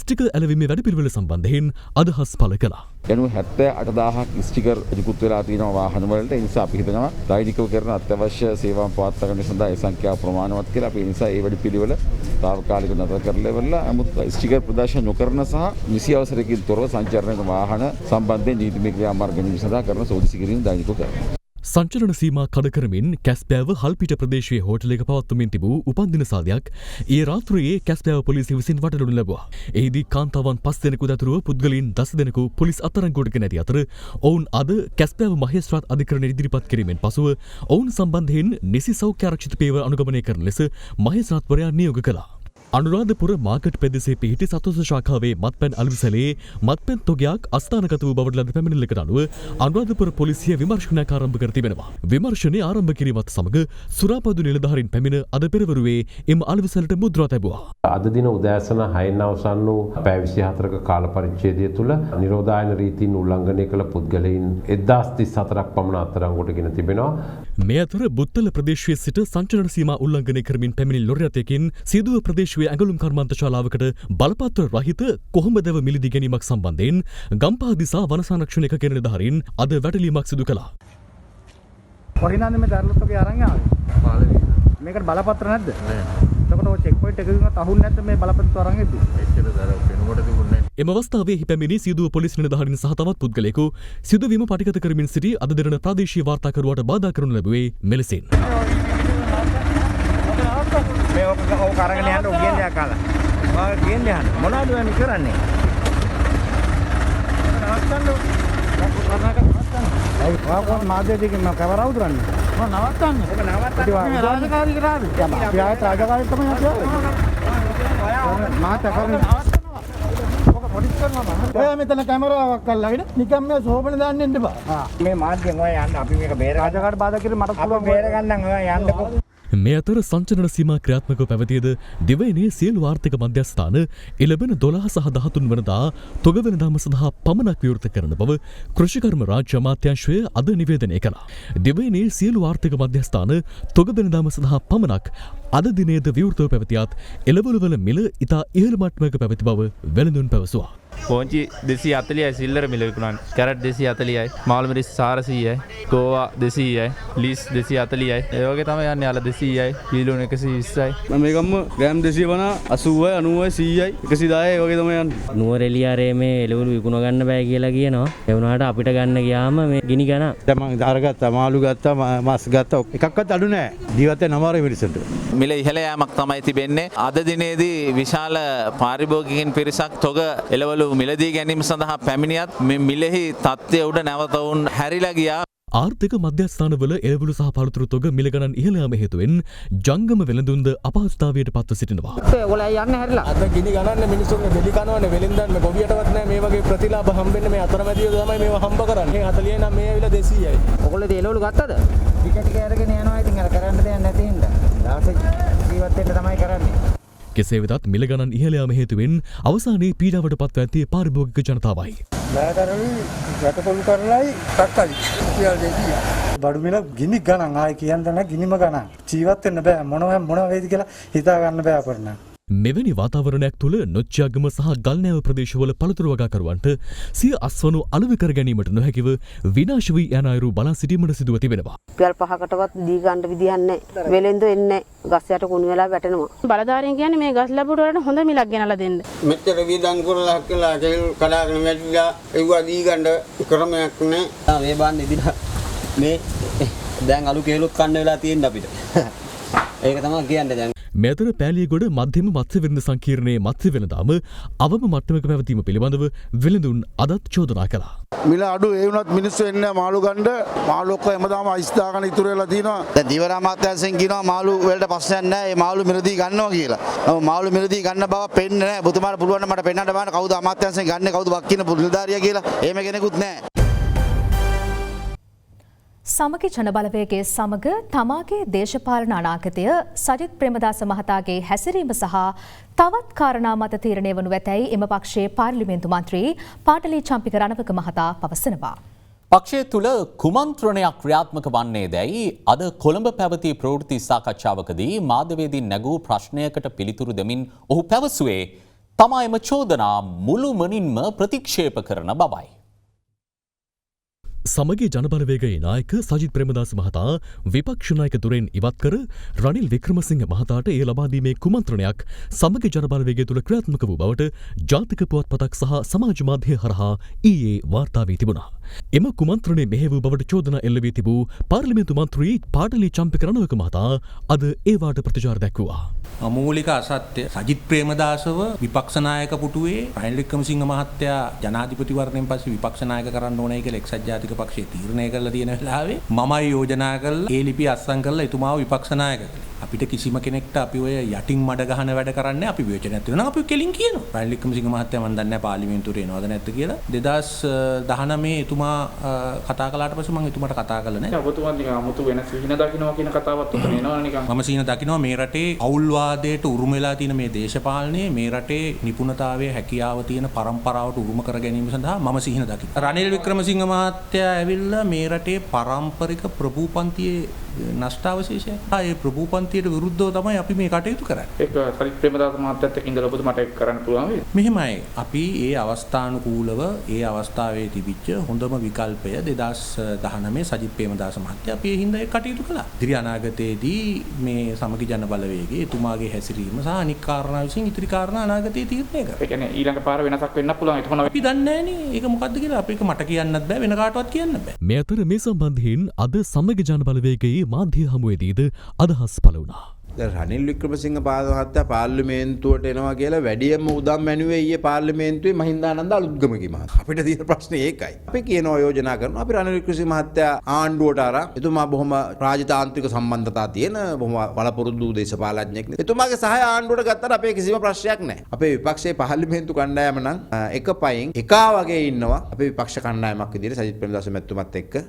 ස්ටිකර් ඇලවීමේ වැඩපිළිවෙල සම්බන්ධයෙන් අදහස් පළ කළා. යනු 78000ක් ස්ටිකර් නිකුත් වෙලා තියෙනවා වාහන වලට. ඒ නිසා අපි හිතනවා දෛනිකව කරන අත්‍යවශ්‍ය සේවාවන් පවත්වා ගැනීම සඳහා ඒ සංඛ්‍යාව ප්‍රමාණවත් කියලා. අපි ඒ නිසා ඒ වැඩපිළිවෙල తాවකාලිකව නතර කරලා ඉවරලා 아무ත් ස්ටිකර් ප්‍රදර්ශන නොකරන සහ නිසි අවසරයකින් තොරව සංචාරන වාහන සම්බන්ධයෙන් නීතිමය ක්‍රියාමාර්ග ගැනීම සඳහා කරන සෝදිසි කිරීම දෛනිකව කරනවා. සංචලන සීමා කඩ කරමින් කැස්බෑව හල්පිට ප්‍රදේශයේ හෝටලයක පවත්වමින් තිබූ උපන්දින සාදයක් ඊයේ රාත්‍රියේ කැස්බෑව පොලිසිය විසින් වටලනු ලැබුවා. එහිදී කාන්තාවන් 5 දෙනෙකු ඇතුළු පුද්ගලයන් 10 දෙනෙකු පොලිස් අත්අඩංගුවට ගෙන ඇති අතර ඔවුන් අද කැස්බෑව මහේස්ත්‍රාත් අධිකරණයට ඉදිරිපත් කිරීමෙන් පසුව ඔවුන් සම්බන්ධයෙන් නිසි සෞඛ්‍ය ආරක්ෂිත පියවර අනුගමනය කරන ලෙස මහේස්ත්‍රාත්වරයා නියෝග කළා. අනුරාධපුර මාකට් පෙදෙසේ පිහිටි සතොස ශාඛාවේ මත්පැන් අලුවිසැලේ මත්පැන් තොගයක් අස්ථානගත වූ බවට ලද පැමිණිල්ලකට අනුව අනුරාධපුර පොලිසිය විමර්ශනයක් ආරම්භ කර තිබෙනවා. විමර්ශනය ආරම්භ කිරීමත් සමග සුරාපදු නිලධාරීන් පැමිණ අද පෙරවරුවේ එම අලුවිසැලට මුද්‍රා තැබුවා. අද දින උදෑසන 6න් අවසන් වූ පැය 24ක කාල පරිච්ඡේදය තුළ නිරෝධායන රීතීන් උල්ලංඝනය කළ පුද්ගලයන් 1034ක් පමණ අත්අඩංගුවට ගෙන තිබෙනවා. මේ අතර බුත්තල ප්‍රදේශයේ සිට සංචලන සීමා උල්ලංඝනය කරමින් පැමිණි ලොරි රථයකින් සීදුව ප්‍රදේශයේ ඇඟලුම් කර්මාන්ත ශාලාවකට බලපත්‍ර රහිත කොහොඹදැව මිලදී ගැනීමක් සම්බන්ධයෙන් ගම්පහ දිසා වන සංරක්ෂණ ඒකකයේ නිලධාරීන් අද වැටලීමක් සිදු කළා. කොහිනාද මේ දරලොත්ගේ අරන් ආවේ? පාලේ. මේකට බලපත්‍ර නැද්ද? නෑ. එතකොට ඔය චෙක් පොයින්ට් එකකින්වත් අහුන්නේ නැද්ද මේ බලපත්‍ර අරන් එද්දි? එච්චර දර වෙනකොට තිබුණේ නෑ. එම අවස්ථාවේ හිපැමිණි සීදුව පොලිස් නිලධාරීන් සහ තවත් පුද්ගලයෙකු සිදුවීම පටිගත කරමින් සිටි අද දින ප්‍රාදේශීය වාර්තාකරුවාට බාධා කරනු ලැබුවේ මෙලෙසින්. මේ ඔක අරගෙන යන්න උගෙන් දෙයක් කාලා. මම කියන්නේ යන්න. මොනවද මේ කරන්නේ? නවත්තන්න. ඔයාලා මාධ්‍යයෙන් මම කැමරාව උදුරන්නේ. මම නවත්තන්න. ඔක නවත්තන්න. රාජකාරී කරාද? අපි ආයෙත් රාජකාරී තමයි අපි. මාත් කරන්නේ. ඔක පොඩිස් කරනවා. ඔයා මෙතන කැමරාවක් අල්ලගෙන නිකන් මේ සෝබන දාන්න එන්න බා. මේ මාධ්‍යෙන් ඔයා යන්න අපි මේක බේර රාජකාරී බාධා කිරීම මට පුළුවන් බේර ගන්න ඔයා යන්නකෝ. මේ අතර සංචලන සීමා ක්‍රියාත්මකව පැවතියද දිවයිනේ සියලු ආර්ථික මධ්‍යස්ථාන එළඹෙන 12 සහ 13 වනදා තොග වෙළඳාම සඳහා පමණක් විවෘත කරන බව කෘෂිකර්ම රාජ්‍ය අමාත්‍යාංශය අද නිවේදනය කළා. දිවයිනේ සියලු ආර්ථික මධ්‍යස්ථාන තොග වෙළඳාම සඳහා පමණක් අද දිනේද විවෘතව පැවතියත් එළවලු වල මිල ඉතා ඉහළ මට්ටමක පැවති බව වෙළඳුන් පැවසුවා. පෝංචි 240යි සිල්ලර මිල විකුණන්නේ. කැරට් 240යි, මාළු මිරිස් 400යි, ගෝවා 200යි, ලීස් 240යි. ඒ වගේ තමයි යන්නේ අල 200යි, කීලෝ 120යි. මම මේ ගම්ම ග්‍රෑම් 250, 80යි, 90යි, 110යි ඒ වගේ තමයි යන්නේ. නුවරඑළියාරේ මේ එළවලු විකුණ ගන්න බෑ කියලා කියනවා. ඒ වුණාට අපිට ගන්න ගියාම මේ ගිනි ගණන්. දැන් මම අරගත්තා, මාළු ගත්තා, මාස් ගත්තා. එකක්වත් අඩු නෑ. ජීවත් වෙන අමාරුයි මිනිස්සුන්ට. මිල ඉහළ යාමක් තමයි තිබෙන්නේ. අද දිනේදී විශාල පාරිභෝගිකයන් පිරිසක් තොග එළවලු මිලදී ගැනීම සඳහා පැමිණියත් මේ මිලෙහි තත්ත්වය උඩ නැවත වුන් හැරිලා ගියා. ආර්ථික මධ්‍යස්ථානවල එළවලු සහ පළතුරු තොග මිල ගණන් ඉහළ යාම හේතුවෙන් ජංගම වෙළඳුන්ද අපහසුතාවයට පත්ව සිටිනවා. ඔයගොල්ලෝ යන්නේ හැරිලා. අද ගිනි ගණන්නේ මිනිස්සුන්ගේ දෙලි කනවනේ වෙලින්දන්නේ ගොවියටවත් නෑ මේ වගේ ප්‍රතිලාභ හම්බෙන්නේ මේ අතරමැදියෝ තමයි මේව හම්බ කරන්නේ. 40 නම් මේ ඇවිල්ලා 200යි. ඔයගොල්ලෝ ඒ එළවලු ගත්තද? ටික අරගෙන යනවා ඉතින් අර කරන්න දෙයක් නැති හින්දා. දවසේ ජීවත් වෙන්න තමයි කරන්නේ. කෙසේ වෙතත් මිල ගණන් ඉහළ යාම හේතුවෙන් අවසානයේ පීඩාවට පත්ව ඇත්තේ පාරිභෝගික ජනතාවයි. බෑදරුයි රටකොළු කරලයි ටක්කයි කියලා දෙතියි. බඩු මිල ගිනි ගණන් ආයි කියන්න නැහැ ගිනිම ගණන්. ජීවත් වෙන්න බෑ මොන වේද කියලා හිතා ගන්න බෑ අපරණ. මෙවැනි වාතාවරණයක් තුළ නොච්චියාගම සහ ගල්නෑව ප්‍රදේශවල පළතුරු වගාකරුවන්ට සිය අස්වනු අලෙවි කර ගැනීමට නොහැකිව විනාශ වී යන අයුරු බලා සිටීමට සිදුව තිබෙනවා. පියල් 5කටවත් දී ගන්න විදියක් නැහැ. වෙලෙන්දෝ එන්නේ ගස් යට කුණු වෙලා වැටෙනවා. බලධාරීන් කියන්නේ මේ ගස් ලැබුවට වලට හොඳ මිලක් ගෙනලා දෙන්න. මෙච්චර වියදම් කරලා කියලා තෙල් කඩාගෙන වැටිලා ඒවා දී ගන්න ක්‍රමයක් නැහැ. මේ බාන්න ඉදිරිය මේ දැන් අලු කේලුත් කන්න වෙලා තියෙන අපිට. ඒක තමයි කියන්නේ දැන්. මෙතර පෑලියගොඩ මධ්‍යම මත්ස්‍ය වෙළඳ සංකීර්ණයේ මත්ස්‍ය වෙළඳාම අවම මට්ටමක පැවතීම පිළිබඳව වෙළඳුන් අදත් චෝදනා කළා. මිල අඩු ඒ වුණත් මිනිස්සු එන්නේ මාළු ගන්න. මාළු ඔක්කොම හැමදාම අයිස් දාගෙන ඉතුරු වෙලා තියෙනවා. දැන් දිවරා මාත්‍යාංශයෙන් කියනවා මාළු වලට ප්‍රශ්නයක් නැහැ. ඒ මාළු මිලදී ගන්නවා කියලා. මාළු මිලදී ගන්න බව පෙන්නේ නැහැ. ඔබතුමාට පුළුවන් නම් මට පෙන්නන්න බලන්න කවුද අමාත්‍යාංශයෙන් ගන්නේ කවුද වක්කින නිලධාරියා කියලා. එහෙම කෙනෙකුත් නැහැ. සමගි ජනබලවේගයේ සමග තමාගේ දේශපාලන අනාගතය සජිත් ප්‍රේමදාස මහතාගේ හැසිරීම සහ තවත් කාරණා මත තීරණය වනු ඇතැයි එම පක්ෂයේ පාර්ලිමේන්තු මන්ත්‍රී පාටලී චම්පික රණවක මහතා පවසනවා. පක්ෂය තුළ කුමන්ත්‍රණයක් ක්‍රියාත්මක වන්නේ දැයි අද කොළඹ පැවති ප්‍රවෘත්ති සාකච්ඡාවකදී මාධ්‍යවේදීන් නැගූ ප්‍රශ්නයකට පිළිතුරු දෙමින් ඔහු පැවසුවේ තමා එම චෝදනා මුළුමනින්ම ප්‍රතික්ෂේප කරන බවයි. සමගී ජනබලවේගයේ නායක සජිත් ප්‍රේමදාස මහතා විපක්ෂ නායක දුරෙන් ඉවත් කර රනිල් වික්‍රමසිංහ මහතාට එය ලබා දීමේ කුමන්ත්‍රණයක් සමගී ජනබලවේගය තුළ ක්‍රියාත්මක වූ බවට ජාතික පුවත්පතක් සහ සමාජ මාධ්‍ය හරහා ඊයේ වාර්තා වී තිබුණා. එම කුමන්ත්‍රණය මෙහෙයවූ බවට චෝදනා එල්ල වී තිබූ පාර්ලිමේන්තු මන්ත්‍රී පාටලි චම්පික රණවක මහතා අද ඒවාට ප්‍රතිචාර දැක්වුවා. අමූලික අසත්‍ය සජිත් ප්‍රේමදාසව විපක්ෂ නායක පුටුවේ රනිල් වික්‍රමසිංහ මහත්තයා ජනාධිපතිවරණයෙන් පස්සේ විපක්ෂ නායක කරන්න ඕනයි කියලා එක්සත් ජාතික පක්ෂයේ තීරණය කරලා තියෙන වෙලාවේ මමයි යෝජනා කරලා ඒ ලිපිය අත්සන් කරලා එතුමාව විපක්ෂ නායක කළේ. අපිට කිසිම කෙනෙක්ට අපි ඔය යටින් මඩ ගහන වැඩ කරන්නේ අපි විවේචනයක් තියෙනවා. අපි කෙලින් කියනවා. රනිල් වික්‍රමසිංහ මහත්තයා මම දන්නේ නැහැ පාර්ලිමේන්තුවේ එනවද නැද්ද කියලා. 2019 එතුමා කතා කළාට පස්සේ මම එතුමාට කතා කළා නෑ. ඔබතුමා නිකන් 아무තු වෙන සීන දකින්නවා කියන කතාවත් උතන එනවා නිකන්. මම සීන දකින්නවා මේ රටේ අවුල්වාදයට උරුම වෙලා තියෙන මේ දේශපාලනයේ මේ රටේ නිපුණතාවයේ හැකියාව තියෙන පරම්පරාවට උරුම කර ගැනීම සඳහා මම සීන දකින්නවා. රනිල් වික්‍රමසිංහ මහත්තයා ඇවිල්ලා මේ රටේ පාරම්පරික ප්‍රභූපන්තියේ නෂ්ටාවශේෂය. ඒ ප්‍රභූපන්තියට විරුද්ධව තමයි අපි මේ කටයුතු කරන්නේ. ඒක සරිත් ප්‍රේමදාස මහත්තයත් එක්ක ඉඳලා ඔබතුමාට ඒක කරන්න පුළුවන් වේද? මෙහෙමයි. අපි ඒ අවස්ථානුකූලව ඒ අවස්ථාවේ තිබිච්ච හොඳම විකල්පය 2019 සජිත් ප්‍රේමදාස මහත්තයා අපි ඒ හින්දා ඒ කටයුතු කළා. ඉදිරි අනාගතයේදී මේ සමගි ජන බලවේගයේ එතුමාගේ හැසිරීම සහ අනික් කාරණා විසින් ඉදිරි කාරණා අනාගතයේ තීරණය කරනවා. ඒ කියන්නේ ඊළඟ පාර වෙනසක් වෙන්න පුළුවන්. ඒක මොනවද? අපි දන්නේ නැහනේ. ඒක මොකද්ද කියලා අපි ඒක මට කියන්නත් බෑ වෙන කාටවත් කියන්න බෑ. මේ අතර මේ සම්බන්ධයෙන් අද සමගි ජන බලවේගයේ මාධ්‍ය හමුවේදීද අදහස් පළ වුණා. රනිල් වික්‍රමසිංහ මහත්තයා පාර්ලිමේන්තුවට එනවා කියලා වැඩියෙන්ම උදම් මැනුවේ ඊයේ පාර්ලිමේන්තුවේ මහින්දානන්ද අලුත්ගමගේ මහතා. අපිට තියෙන ප්‍රශ්නේ ඒකයි. අපි කියනවා යෝජනා කරනවා අපි රනිල් වික්‍රමසිංහ මහත්තයා ආණ්ඩුවට අරන් එතුමා බොහොම රාජතාන්ත්‍රික සම්බන්ධතා තියෙන බොහොම බලපොරොන්දු දේශපාලඥයෙක්. එතුමාගේ සහාය ආණ්ඩුවට ගත්තට අපේ කිසිම ප්‍රශ්නයක් නැහැ. අපේ විපක්ෂයේ පාර්ලිමේන්තු කණ්ඩායම නම් එක පයින් එකා වගේ ඉන්නවා. අපේ විපක්ෂ කණ්ඩායමක් විදිහට සජිත් ප්‍රේමදාස මැතිතුමත් එක්ක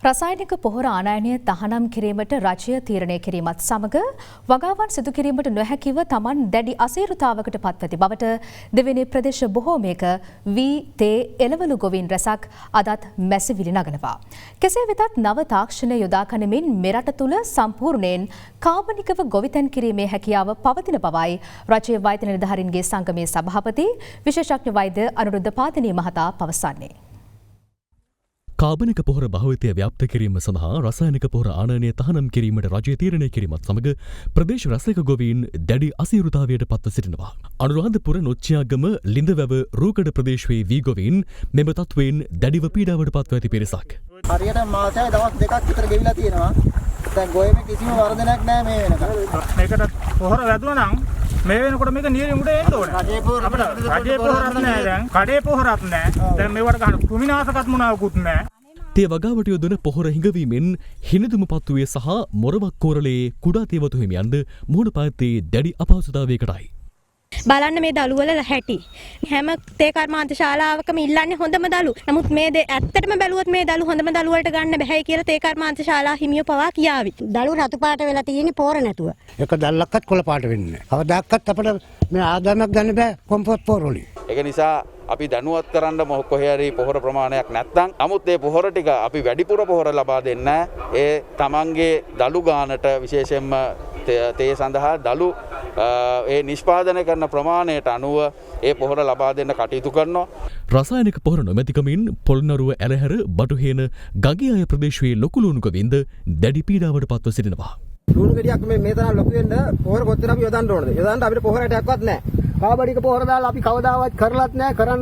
රසායනික පොහොර ආනයනය තහනම් කිරීමට රජය තීරණය කිරීමත් සමග වගාවන් සිදු කිරීමට නොහැකිව තමන් දැඩි අසීරුතාවකට පත්වති බවට දෙවෙනි ප්‍රදේශ බොහෝමයක වී තේ එළවලු ගොවීන් රැසක් අදත් මැසිවිලි නගනවා. කෙසේ වෙතත් නව තාක්ෂණය යොදා ගනිමින් මෙරට තුළ සම්පූර්ණයෙන් කාබනිකව ගොවිතැන් කිරීමේ හැකියාව පවතින බවයි රජයේ වෛද්‍ය නිලධාරීන්ගේ සංගමේ සභාපති විශේෂඥ වෛද්‍ය අනුරුද්ධ පාතිනී මහතා පවසන්නේ. කාබනික පොහොර භාවිතය ව්‍යාප්ත කිරීම සඳහා රසායනික පොහොර ආනයනය තහනම් කිරීමට රජය තීරණය කිරීමත් සමග ප්‍රදේශ රසයක ගොවීන් දැඩි අසීරුතාවයට පත්ව සිටිනවා. අනුරාධපුර නොච්චියාගම ලිඳවැව රූකඩ ප්‍රදේශයේ වී ගොවීන් මෙම තත්වයෙන් දැඩිව පීඩාවට පත්ව ඇති පිරිසක්. හරියට මාසය දවස් දෙකක් විතර ගෙවිලා තියෙනවා. දැන් ගොයමේ කිසිම වර්ධනයක් නැහැ මේ වෙනකන්. මේකට පොහොර වැදුවා නම් මේ වෙනකොට මේක නියම උඩ එන්න ඕනේ. රජේ පොහොරත් නැහැ දැන්. කඩේ පොහොරත් නැහැ. දැන් මේවට ගන්න කෘමිනාශකත් මොනවාකුත් නැහැ. තේ වගාවට යොදන පොහොර හිඟවීමෙන් හිනිදුම පත්තුවේ සහ මොරවක් කෝරලේ කුඩා තේවතු හිමියන්ද මුහුණ පාත්තේ දැඩි අපහසුතාවයකටයි. බලන්න මේ දළුවල හැටි. හැම තේ කර්මාන්ත ශාලාවකම ඉල්ලන්නේ හොඳම දළු. නමුත් මේ ඇත්තටම බැලුවොත් මේ දළු හොඳම දළු වලට ගන්න බෑ කියලා තේ කර්මාන්ත ශාලා හිමියෝ පවා කියාවි. දළු රතු පාට වෙලා තියෙන්නේ පොර නැතුව. එක දැල්ලක්වත් කොළ පාට වෙන්නේ නැහැ. කවදාකවත් අපිට මේ ආදායමක් ගන්න බෑ කොම්පෝස්ට් පොර වලින්. ඒක නිසා අපි දැනුවත් කරන්න කොහේ හරි පොහොර ප්‍රමාණයක් නැත්නම් 아무ත් ඒ පොහොර ටික අපි වැඩිපුර පොහොර ලබා දෙන්න ඒ තමන්ගේ දළු ගානට විශේෂයෙන්ම තේ සඳහා දළු ඒ නිෂ්පාදනය කරන ප්‍රමාණයට අනුව ඒ පොහොර ලබා දෙන්න කටයුතු කරනවා. රසායනික පොහොර නොමැතිකමින් පොළොන්නරුව ඇරහැර බටුහේන ගගේ අය ප්‍රදේශයේ ලොකු ලුණු ගොවීන්ද දැඩි පීඩාවට පත්ව සිටිනවා. ලුණු ගෙඩියක් මේ තරම් ලොකු වෙන්න පොහොර කොච්චර අපි යොදන්න ඕනද? යොදන්න අපිට පොහොරටයක්වත් නැහැ. කාබනික පොහොර දාලා අපි කවදාවත් කරලත් නැහැ. කරන්න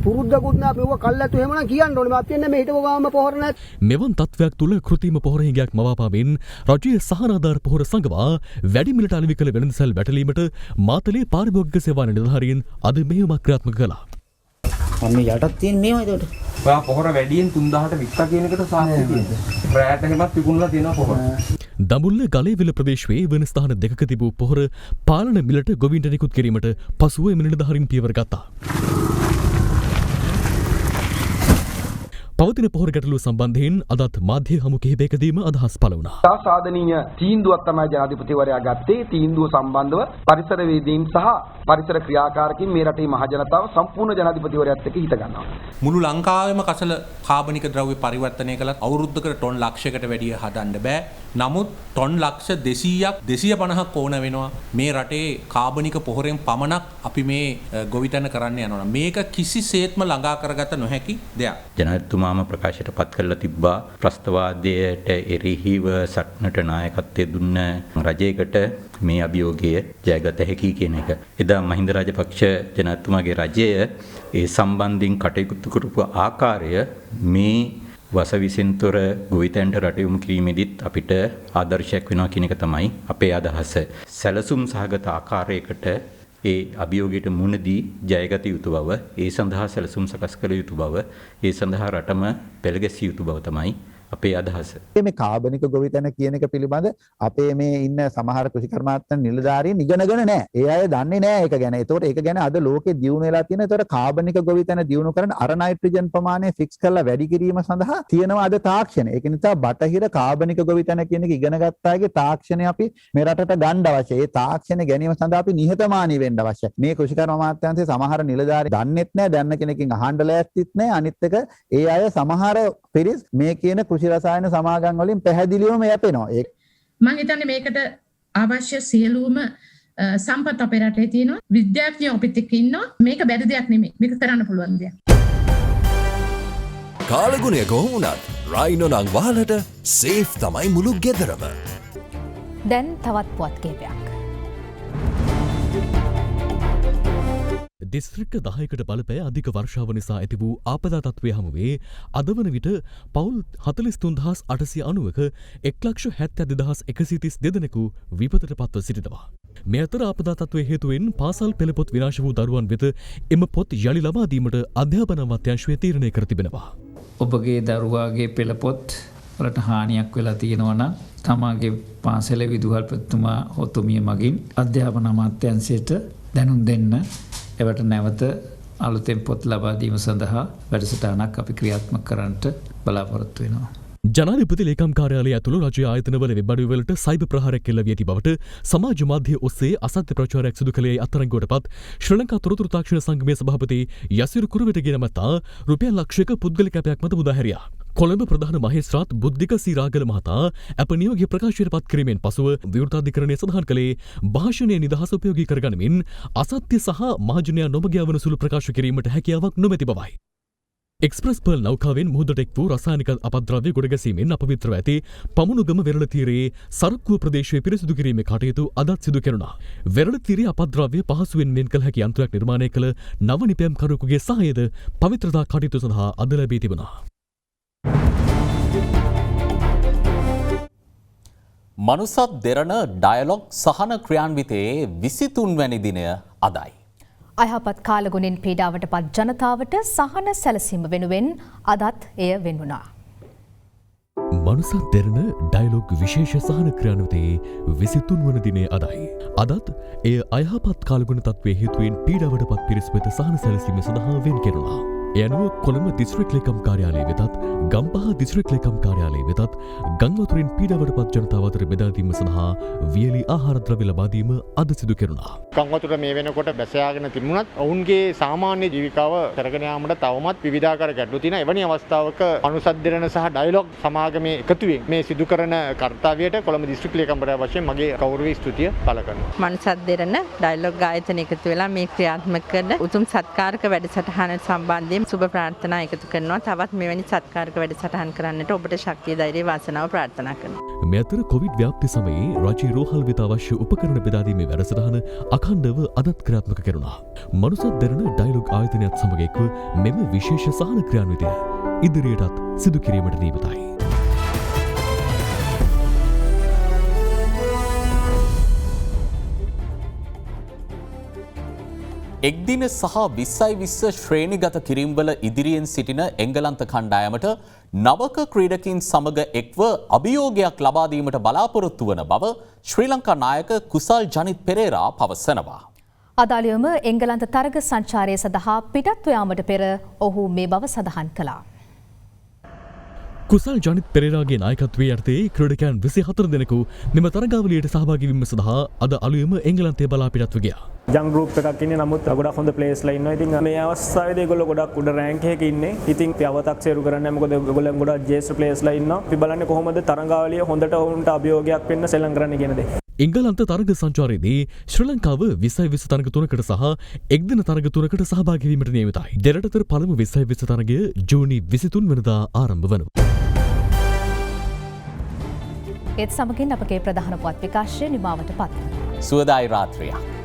පුරුද්දකුත් නැහැ. අපි ඕක කල්ැතු එහෙමනම් කියන්න ඕනේ. මාත් තියන්නේ මේ හිටපු ගාම පොහොර නැහැ. මෙවන් තත්වයක් තුළ කෘත්‍රිම පොහොර හිඟයක් මවාපාමින් රජයේ සහනාධාර පොහොර සංගවා වැඩි මිලට අලෙවි කළ වෙළඳසැල් වැටලීමට මාතලේ පාරිභෝගික සේවා නිලධාරීන් අද මෙහෙයුමක් ක්‍රියාත්මක කළා. අන්න යටත් තියෙන මේවා ඒකට. ඔයා පොහොර වැඩියෙන් 3000ට වික්කා කියන එකට සාහිත්‍ය තියෙනවා. රැයටකමත් විකුණලා තියෙනවා පොහොර. දඹුල්ල ගලේවිල ප්‍රදේශයේ වෙන ස්ථාන දෙකක තිබූ පොහොර පාලන මිලට ගොවීන්ට නිකුත් කිරීමට පසුව එම නිලධාරීන් පියවර ගත්තා. පවතින පොහොර ගැටලුව සම්බන්ධයෙන් අදත් මාධ්‍ය හමු කිහිපයකදීම අදහස් පළ වුණා. සාධනීය තීන්දුවක් තමයි ජනාධිපතිවරයා ගත්තේ. තීන්දුව සම්බන්ධව පරිසරවේදීන් සහ පරිසර ක්‍රියාකාරකින් මේ රටේ මහ ජනතාව සම්පූර්ණ ජනාධිපතිවරයාත් එක්ක හිත ගන්නවා. මුළු ලංකාවෙම කසල කාබනික ද්‍රව්‍ය පරිවර්තනය කළත් අවුරුද්දකට ටොන් ලක්ෂයකට වැඩිය හදන්න බෑ. නමුත් ටොන් ලක්ෂ 200ක් 250ක් ඕන වෙනවා මේ රටේ කාබනික පොහොරෙන් පමණක් අපි මේ ගොවිතැන කරන්න යනවා. මේක කිසිසේත්ම ළඟා කරගත නොහැකි දෙයක්. ජනාධිපතිතුමාම ප්‍රකාශයට පත් කරලා තිබ්බා ප්‍රස්තවාදයට එරෙහිව සටනට නායකත්වයේ දුන්න රජයකට මේ අභියෝගය ජයගත හැකි කියන එක. එදා මහින්ද රාජපක්ෂ ජනාධිපතිතුමාගේ රජය ඒ සම්බන්ධයෙන් කටයුතු කරපු ආකාරය මේ වසවිසෙන් තොර ගොවිතැන්ට රට යොමු කිරීමේදීත් අපිට ආදර්ශයක් වෙනවා කියන එක තමයි අපේ අදහස. සැලසුම් සහගත ආකාරයකට ඒ අභියෝගයට මුහුණ දී ජයගත යුතු බව, ඒ සඳහා සැලසුම් සකස් කළ යුතු බව, ඒ සඳහා රටම පෙළගැසිය යුතු බව තමයි අපේ අදහස. මේ කාබනික ගොවිතැන කියන එක පිළිබඳ අපේ මේ ඉන්න සමහර කෘෂිකර්මාන්ත නිලධාරීන් ඉගෙනගෙන නැහැ. ඒ අය දන්නේ නැහැ ඒක ගැන. ඒතකොට ඒක ගැන අද ලෝකේ දියුණු වෙලා තියෙන. ඒතකොට කාබනික ගොවිතැන දියුණු කරන අර නයිට්‍රජන් ප්‍රමාණය ෆික්ස් කරලා වැඩි කිරීම සඳහා තියෙනවා අද තාක්ෂණ. ඒක නිසා බටහිර කාබනික ගොවිතැන කියන එක ඉගෙන ගත්ත අයගේ තාක්ෂණය අපි මේ රටට ගන්න අවශ්‍යයි. ඒ තාක්ෂණ ගැනීම සඳහා අපි නිහතමානී වෙන්න අවශ්‍යයි. මේ කෘෂිකර්මාන්තයන්සේ සමහර නිලධාරීන් දන්නේත් නැහැ, දන්න කෙනකින් අහන්න ලෑස්තිත් නැහැ. අනිත් එක ඒ අය සමහර පිරිස් මේ කියන කෘෂි රසායන සමාගම් වලින් පැහැදිලිවම යැපෙනවා. මම හිතන්නේ මේකට අවශ්‍ය සියලුම සම්පත් අපේ රටේ තියෙනවා. විද්‍යාඥයෝ අපිත් එක්ක ඉන්නවා. මේක බැරි දෙයක් නෙමෙයි. මේක කරන්න පුළුවන් දෙයක්. කාලගුණය කොහොම වුණත් රයිනෝ නම් වහලට සේෆ් තමයි මුළු ගෙදරම. දැන් තවත් පුවත් කිහිපයක්. දිස්ත්‍රික්ක 10කට බලපෑ අධික වර්ෂාව නිසා ඇති වූ ආපදා තත්ත්වය හමුවේ අද වන විට පවුල් 43890ක 1,72,132 දෙනෙකු විපතට පත්ව සිටිනවා. මේ අතර ආපදා තත්ත්වය හේතුවෙන් පාසල් පෙළ පොත් විනාශ වූ දරුවන් වෙත එම පොත් යළි ලබා දීමට අධ්‍යාපන අමාත්‍යාංශය තීරණය කර තිබෙනවා. ඔබගේ දරුවාගේ පෙළ පොත් වලට හානියක් වෙලා තියෙනවා නම් තමාගේ පාසලේ විදුහල්පතිතුමා ඔතුමිය මගින් අධ්‍යාපන අමාත්‍යාංශයට දැනුම් දෙන්න. එවට නැවත අලුතෙන් පොත් ලබා දීම සඳහා වැඩසටහනක් අපි ක්‍රියාත්මක කරන්නට බලාපොරොත්තු වෙනවා. ජනාධිපති ලේකම් කාර්යාලය ඇතුළු රජය ආයතනවල වෙබ් අඩවිවලට සයිබර් ප්‍රහාරයක් එල්ල වී ඇති බවට සමාජ මාධ්‍ය ඔස්සේ අසත්‍ය ප්‍රචාරයක් සිදු කළේ අත්අඩංගුවට පත් ශ්‍රී ලංකා තොරතුරු තාක්ෂණ සංගමයේ සභාපති යසිරු කුරුවිටගේ නමැත්තා රුපියල් ලක්ෂයක පුද්ගලික ඇපයක් මත මුදා හැරියා. කොළඹ ප්‍රධාන මහේස්ත්‍රාත් බුද්ධික සීරාගල මහතා ඇප නියෝගය ප්‍රකාශයට පත් කිරීමෙන් පසුව විවෘතාධිකරණය සඳහන් කළේ භාෂණයේ නිදහස උපයෝගී කරගනිමින් අසත්‍ය සහ මහජනයා නොමග යවන සුළු ප්‍රකාශ කිරීමට හැකියාවක් නොමැති බවයි. එක්ස්ප්‍රස් පර්ල් නෞකාවෙන් මුහුදට එක් වූ රසායනික අපද්‍රව්‍ය ගොඩගැසීමෙන් අපවිත්‍රව ඇති පමුණුගම වෙරළ තීරයේ සරක්කුව ප්‍රදේශයේ පිරිසිදු කිරීමේ කටයුතු අදත් සිදු කෙරුණා. වෙරළ තීරයේ අපද්‍රව්‍ය පහසුවෙන් වෙන් කළ හැකි යන්ත්‍රයක් නිර්මාණය කළ නව නිපැයම්කරුවෙකුගේ සහායද පවිත්‍රතා කටයුතු සඳහා අද ලැබී තිබුණා. මනුසත් දෙරණ ඩයලොග් සහන ක්‍රියාන්විතයේ 23 වැනි දිනය අදයි. අයහපත් කාලගුණෙන් පීඩාවට පත් ජනතාවට සහන සැලසීම වෙනුවෙන් අදත් එය වෙන්වුණා. මනුසත් දෙරණ ඩයලොග් විශේෂ සහන ක්‍රියාන්විතයේ 23 වන දිනය අදයි. අදත් එය අයහපත් කාලගුණ තත්ත්වයේ හේතුවෙන් පීඩාවට පත් පිරිස් වෙත සහන සැලසීම සඳහා වෙන් කෙරුණා. යනුව කොළඹ දිස්ත්‍රික් ලේකම් කාර්යාලය වෙතත් ගම්පහ දිස්ත්‍රික් ලේකම් කාර්යාලය වෙතත් ගංවතුරින් පීඩාවට පත් ජනතාව අතර බෙදා දීම සඳහා වියලි ආහාර ද්‍රව්‍ය ලබා දීම අද සිදු කෙරුණා. ගංවතුර මේ වෙනකොට බැසයාගෙන තිබුණත් ඔවුන්ගේ සාමාන්‍ය ජීවිකාව කරගෙන යාමට තවමත් විවිධාකාර ගැටලු තියෙනවා. එවැනි අවස්ථාවක මනුසත් දෙරණ සහ ඩයලොග් සමාගමේ එකතුවෙන් මේ සිදු කරන කාර්යයට කොළඹ දිස්ත්‍රික් ලේකම්වරයා වශයෙන් මගේ ගෞරවී ස්තුතිය පළ කරනවා. මනුසත් දෙරණ ඩයලොග් ආයතන එකතු වෙලා මේ ක්‍රියාත්මක කරන උතුම් සත්කාරක වැඩසටහන සම්බන්ධයෙන් සුබ ප්‍රාර්ථනා එකතු කරනවා. තවත් මෙවැනි සත්කාරක වැඩසටහන් කරන්නට ඔබට ශක්තිය ධෛර්යය වාසනාව ප්‍රාර්ථනා කරනවා. මේ අතර කොවිඩ් ව්‍යාප්ති සමයේ රජයේ රෝහල් වෙත අවශ්‍ය උපකරණ බෙදා දීමේ වැඩසටහන අඛණ්ඩව අදත් ක්‍රියාත්මක කෙරුණා. මනුසත් දෙරණ ඩයලොග් ආයතනයත් සමග එක්ව මෙම විශේෂ සහන ක්‍රියාන්විතය ඉදිරියටත් සිදු කිරීමට නියමිතයි. එක්දින සහ 20/20 ශ්‍රේණිගත කිරීම්වල ඉදිරියෙන් සිටින එංගලන්ත කණ්ඩායමට නවක ක්‍රීඩකින් සමග එක්ව අභියෝගයක් ලබා දීමට බලාපොරොත්තු වන බව ශ්‍රී ලංකා නායක කුසල් ජනිත් පෙරේරා පවසනවා. අදාළවම එංගලන්ත තරග සංචාරය සඳහා පිටත්ව යාමට පෙර ඔහු මේ බව සඳහන් කළා. කුසල් ජනිත් පෙරේරාගේ නායකත්වයේ යටතේ ක්‍රීඩකයන් 24 දෙනෙකු මෙම තරගාවලියට සහභාගී වීම සඳහා අද අලුයම එංගලන්තය බලා පිටත්ව ගියා. ජං ගෲප් එකක් ඉන්නේ නමුත් ගොඩක් හොඳ ප්ලේයර්ස්ලා ඉන්නවා. ඉතින් මේ අවස්ථාවේදී ඒගොල්ලෝ ගොඩක් උඩ රෑන්ක් එකක ඉන්නේ. ඉතින් අපි අව탁සේරු කරන්නේ මොකද ඒගොල්ලෝ ගොඩක් ජේෂ්ඨ ප්ලේයර්ස්ලා ඉන්නවා. අපි බලන්නේ කොහොමද තරගාවලිය හොඳට වුන්ට අභියෝගයක් වෙන්න සෙල්ලම් කරන්න කියන දේ. එංගලන්ත තරග සංචාරයේදී ශ්‍රී ලංකාව 20 තරග තුනකට සහ එක්දින තරග තුනකට සහභාගී වීමට නියමිතයි. දෙරට අතර පළමු 20 තරගය ජූනි 23 වෙනිදා ආරම්භ වෙනවා. ඒත් සමගින් අපගේ ප්‍රධාන පුවත් විකාශය නිමාවට පත්. සුවදායි රාත්‍රියක්.